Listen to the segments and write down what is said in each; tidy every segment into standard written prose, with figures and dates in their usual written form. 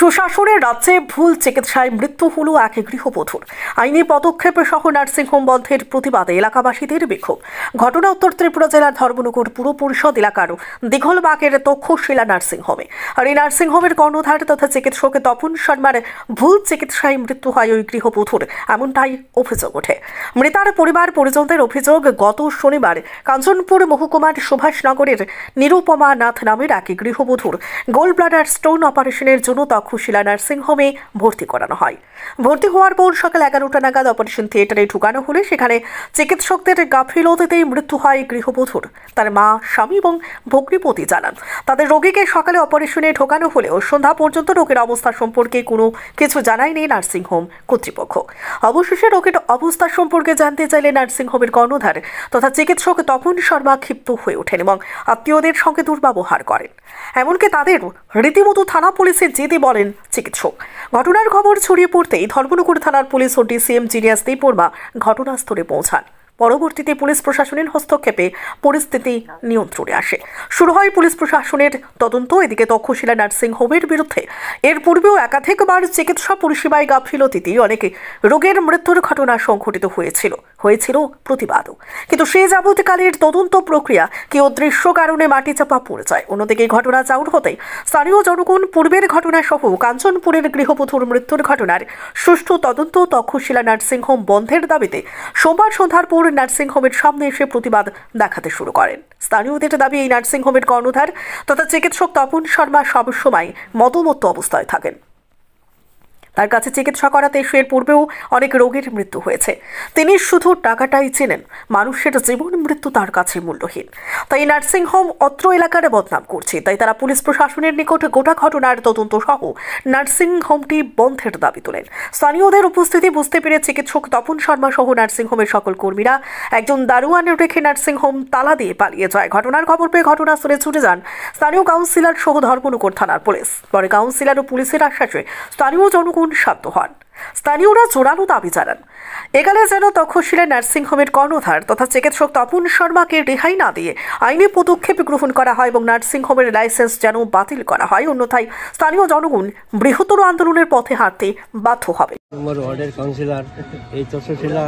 সুশাসনের রাজ্যে ভুল চিকিৎসায় মৃত্যু হল এক গৃহবধূর। আইনি পদক্ষেপে সহ নার্সিংহোম বন্ধের প্রতিবাদে এলাকাবাসীদের বিক্ষোভ। ঘটনা উত্তর ত্রিপুরা জেলার ধর্মনগর পুর পরিষদ এলাকার দিঘলবাগের তক্ষশিলা নার্সিংহোমে। আর এই নার্সিংহোমের কর্ণধার তথা চিকিৎসক তপন শর্মার ভুল চিকিৎসায় মৃত্যু হয় ওই গৃহবধূর, এমনটাই অভিযোগ ওঠে। মৃতার পরিবার পরিজনদের অভিযোগ, গত শনিবার কাঞ্চনপুর মহকুমার সুভাষনগরের নিরুপমা নাথ নামের এক গৃহবধূর গোল ব্লাডার স্টোন অপারেশনের জন্য তক্ষশিলা নার্সিংহোমে ভর্তি করানো হয়। ভর্তি হওয়ার পর সকাল 11টা নাগাদ অপারেশন থিয়েটারে ঢুকানো হলে সেখানে চিকিৎসকদের গাফিলতিতেই মৃত্যু হয় গৃহবধূর। তার মা, স্বামী এবং ভগ্নিপতি জানান, তাদের রোগীকে সকালে অপারেশনে ঢোকানো হলেও সন্ধ্যা পর্যন্ত রোগীর অবস্থা সম্পর্কে কোনো কিছু জানায়নি নার্সিংহোম কর্তৃপক্ষ। অবশেষে রোগীর অবস্থা সম্পর্কে জানতে চাইলে নার্সিংহোমের কর্ণধার তথা চিকিৎসক তপন শর্মা ক্ষিপ্ত হয়ে ওঠেন এবং আত্মীয়দের সঙ্গে দুর্ব্যবহার করেন। এমনকি তাদের রীতিমতো থানা পুলিশে যেতে বলেন চিকিৎসক। ঘটনার খবর ছড়িয়ে পড়তেই ধর্মনগর থানার পুলিশ ও ডিসিএম জিনিয়াস দেববর্মা ঘটনাস্থলে পৌঁছান। পরবর্তীতে পুলিশ প্রশাসনের হস্তক্ষেপে পরিস্থিতি নিয়ন্ত্রণে আসে। শুরু হয় পুলিশ প্রশাসনের তদন্ত। এদিকে তক্ষশিলা নার্সিংহোমের বিরুদ্ধে এর পূর্বেও একাধিকবার চিকিৎসা পরিষেবায় গাফিলতিতে অনেকে রোগের মৃত্যুর ঘটনা সংঘটিত হয়েছিল প্রতিবাদও। কিন্তু সে যাবতীকালের তদন্ত প্রক্রিয়া কি অদৃশ্য কারণে মাটি চাপা পড়ে যায়। অন্যদিকে ঘটনা চাউর হতেই স্থানীয় জনগণ পূর্বের ঘটনা সহ কাঞ্চনপুরের গৃহবধূর মৃত্যুর ঘটনার সুষ্ঠু তদন্ত তক্ষশিলা নার্সিংহোম বন্ধের দাবিতে সোমবার সন্ধ্যার পর নার্সিংহোমের সামনে এসে প্রতিবাদ দেখাতে শুরু করেন। স্থানীয়দের দাবি, এই নার্সিংহোমের কর্ণধার তথা চিকিৎসক তপন শর্মা সবসময় মদমত্ত অবস্থায় থাকেন। তার কাছে চিকিৎসা করাতে এর পূর্বেও অনেক রোগীর মৃত্যু হয়েছে। তিনি শুধু টাকাটাই চেনেন, মানুষের জীবন মৃত্যু তার কাছে মূল্যহীন। তাই নার্সিংহোম অত্র এলাকার বদনাম করছে। তাই তারা পুলিশ প্রশাসনের নিকট গোটা ঘটনার তদন্ত সহ নার্সিংহোমটি বন্ধের দাবি তোলেন। স্থানীয়দের উপস্থিতি বুঝতে পেরে চিকিৎসক তপন শর্মা সহ নার্সিংহোমের সকল কর্মীরা একজন দারোয়ান রেখে নার্সিংহোম তালা দিয়ে পালিয়ে যায়। ঘটনার খবর পেয়ে ঘটনাস্থলে ছুটে যান স্থানীয় কাউন্সিলর সহ ধর্মনগর থানার পুলিশ। পরে কাউন্সিলর ও পুলিশের আশ্বাসে স্থানীয় জনগণ শান্ত হন। স্থানীয়রা জোরালো দাবি জানান, একালে যেন তক্ষশিলা নার্সিংহোমের কর্ণধার তথা চিকিৎসক তপন শর্মাকে রেহাই না দিয়ে আইনি পদক্ষেপ গ্রহণ করা হয় এবং নার্সিংহোমের লাইসেন্স যেন বাতিল করা হয়, অন্যথায় স্থানীয় জনগণ বৃহত্তর আন্দোলনের পথে হাঁটতে বাধ্য হবে। আমার ওয়ার্ডের কাউন্সিলর, এই তক্ষশিলা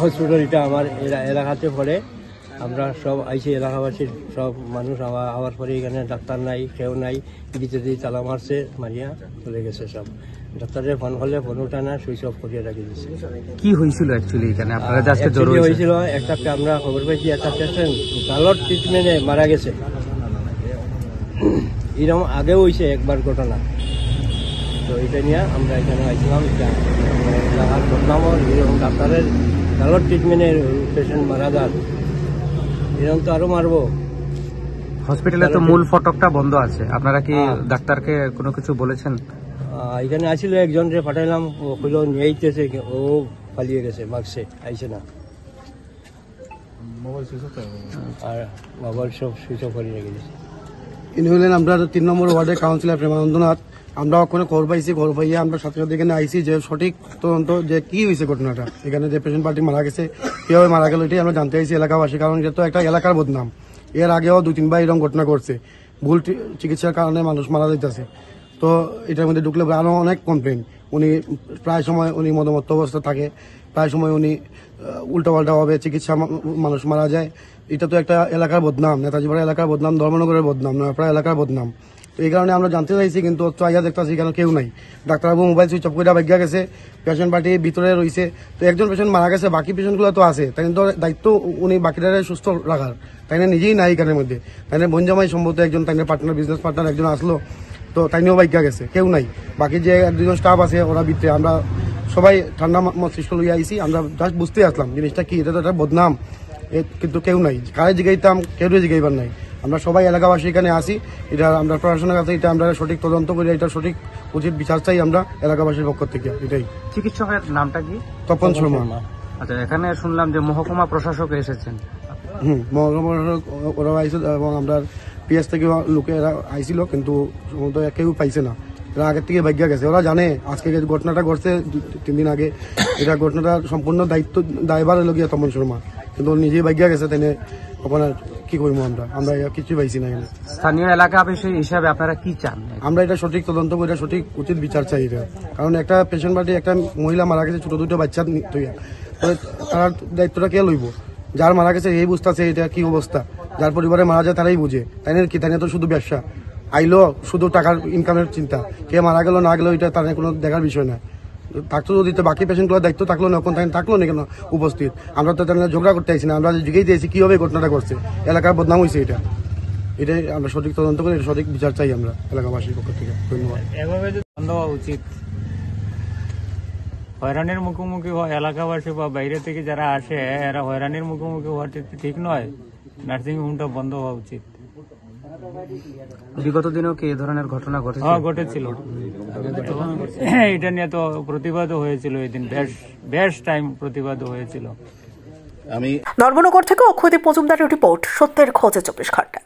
হসপিটালটা আমার এলাকাতে পড়ে। আমরা সব আইসি এলাকাবাসীর সব মানুষ আওয়ার পরে এখানে ডাক্তার নাই, কেউ নাই, ভিতরে তালা মারছে, মারিয়া চলে গেছে সব। ডাক্তারের ফোন হলে ফোন ওঠা না, সুইচ অফ করিয়ে রাখি দিচ্ছে। কি হয়েছিল অ্যাকচুয়ালি এখানে আপনারা হয়েছিল? একটা আমরা খবর পাইছি একটা পেশেন্ট ব্লাড ট্রিটমেন্টে মারা গেছে। এরকম আগেও হয়েছে একবার ঘটনা। তো এটা নিয়ে আমরা এখানে আইছিলাম, বদনামও এরকম ডাক্তারের ব্লাড ট্রিটমেন্টের পেশেন্ট মারা যান, এরকম তো আরো মারবো। হসপিটালে তো মূল ফটকটা বন্ধ আছে, আপনারা কি ডাক্তারকে কোনো কিছু বলেছেন? এখানে আসছিল একজন রে পাঠাইলাম, ও কইলো নিয়ে আইতেছে, ও পালিয়ে গেছে, বাক্সে আইছে না, আর মোবাইল সব সুইচ অফ করে রেখে দিয়েছে। ইনি হলেন আমরা 3 নম্বর ওয়ার্ডের কাউন্সিলর প্রেমানন্দনাথ। আমরা ওখানে খবর পাইছি, খবর পাইয়া আমরা সাথে সাথে এখানে আইসি যে সঠিক তদন্ত যে কি হয়েছে ঘটনাটা, এখানে যে পেশেন্ট পার্টি মারা গেছে, কিভাবে মারা গেল, এটাই আমরা জানতে চাইছি এলাকাবাসী। কারণ যেহেতু একটা এলাকার বদনাম, এর আগেও 2-3 বার এরকম ঘটনা করছে, ভুল চিকিৎসার কারণে মানুষ মারা যাইতেছে। তো এটার মধ্যে ঢুকলে আরো অনেক কমপ্লেন। উনি প্রায় সময় উনি মদমত্ত অবস্থা থাকে, প্রায় সময় উনি উল্টাপাল্টা ভাবে চিকিৎসা মানুষ মারা যায়। এটা তো একটা এলাকার বদনাম, নেতাজিপাড়া এলাকার বদনাম, ধর্মনগরের বদনাম, নয়াপাড়া এলাকার বদনাম। তো এই কারণে আমরা জানতে চাইছি, কিন্তু আইয়া দেখতেছি কেন কেউ নাই। ডাক্তারবাবু মোবাইল সুইচ অফ করে ভাগ্যা গেছে, পেশেন্ট পার্টি ভিতরে রয়েছে। তো একজন পেশেন্ট মারা গেছে, বাকি পেশেন্টগুলো তো আছে, তাই তো দায়িত্ব উনি বাকিটারে সুস্থ রাখার, তাই না নিজেই নাই এখানের মধ্যে। তাই না বনজামাই সম্ভবত একজন, তাই পার্টনার, বিজনেস পার্টনার একজন আসলো, তো তাইনিও ভাগ্যা গেছে, কেউ নাই। বাকি যে 2জন স্টাফ আছে ওরা ভিতরে, আমরা সবাই ঠান্ডা মস্তিষ্ক লইয়া আইসি। আমরা জাস্ট বুঝতে আসলাম জিনিসটা কি, এটা তো একটা বদনাম, কিন্তু কেউ নাই। কারে জিগাইতাম, কেউ জিগাইবার নাই। আমরা সবাই এলাকাবাসী এখানে আসি, এটা আমরা প্রশাসনের কাছে এটা আমরা সঠিক তদন্ত করি, এটা সঠিক উচিত বিচার চাই আমরা এলাকাবাসীর পক্ষ থেকে। এটাই। চিকিৎসকের নামটা কি? তপন শর্মা। আচ্ছা, এখানে শুনলাম যে মহকুমা প্রশাসক এসেছেন। মহকুমা প্রশাসক ওরা আইসে এবং আমরা পিএস থেকে লোকে এরা আইছিল, কিন্তু সম্ভবত কেউ পাইছে না। এরা আগের থেকে ভাগ্যা গেছে, ওরা জানে আজকে ঘটনাটা ঘটছে 3 দিন আগে, এটা ঘটনাটা সম্পূর্ণ দায়ভার হলো গিয়া তপন শর্মা, কিন্তু নিজেই ভাগ্যা গেছে, তাই ওখানে কি করবো আমরা কিছু পাইছি না এখানে। স্থানীয় এলাকাবাসী হিসাবে আপনারা কি চান? আমরা এটা সঠিক তদন্ত করে সঠিক উচিত বিচার চাই এটা, কারণ একটা পেশেন্ট পার্টি একটা মহিলা মারা গেছে, ছোট দুটো বাচ্চা তৈরি, তার দায়িত্বটা কে লইব? যার মারা গেছে এই বুঝতেছে এটা কি অবস্থা, যার পরিবারে মারা যায় তারাই বুঝে, তাই না কি? তাই না তো শুধু ব্যবসা আইলো শুধু টাকার ইনকামের চিন্তা, কে মারা গেল না গেল এটা তার কোনো দেখার বিষয় না। থাকতো যদি বাকি পেশেন্টগুলোর দায়িত্ব থাকলো না, তাই থাকলো না কেন উপস্থিত? আমরা তো তাহলে ঝগড়া করতে আইছি না, আমরা জিজ্ঞেস দিয়েছি কিভাবে ঘটনাটা করছে, এলাকার বদনাম হয়েছে এটাই আমরা সঠিক তদন্ত করে সঠিক বিচার চাই আমরা এলাকাবাসীর পক্ষ থেকে। ধন্যবাদ। এভাবে বন্ধ হওয়া উচিত। হয়রানির মুখোমুখি হয় এলাকাবাসী বা বাইরে থেকে যারা আসে, এরা হয়রানির মুখোমুখি হওয়াটা ঠিক নয়। নার্সিং হোমটা বন্ধ হওয়া উচিত। বিগত দিনেও কি এই ধরনের ঘটনা ঘটেছে? হ্যাঁ, ঘটেছিল। এটা নিয়ে তো প্রতিবাদও হয়েছিল, এদিন বেশ টাইম প্রতিবাদও হয়েছিল। ধর্মনগর থেকে অক্ষয়দীপ মজুমদারের রিপোর্ট, সত্যের খোঁজে 24 ঘন্টা।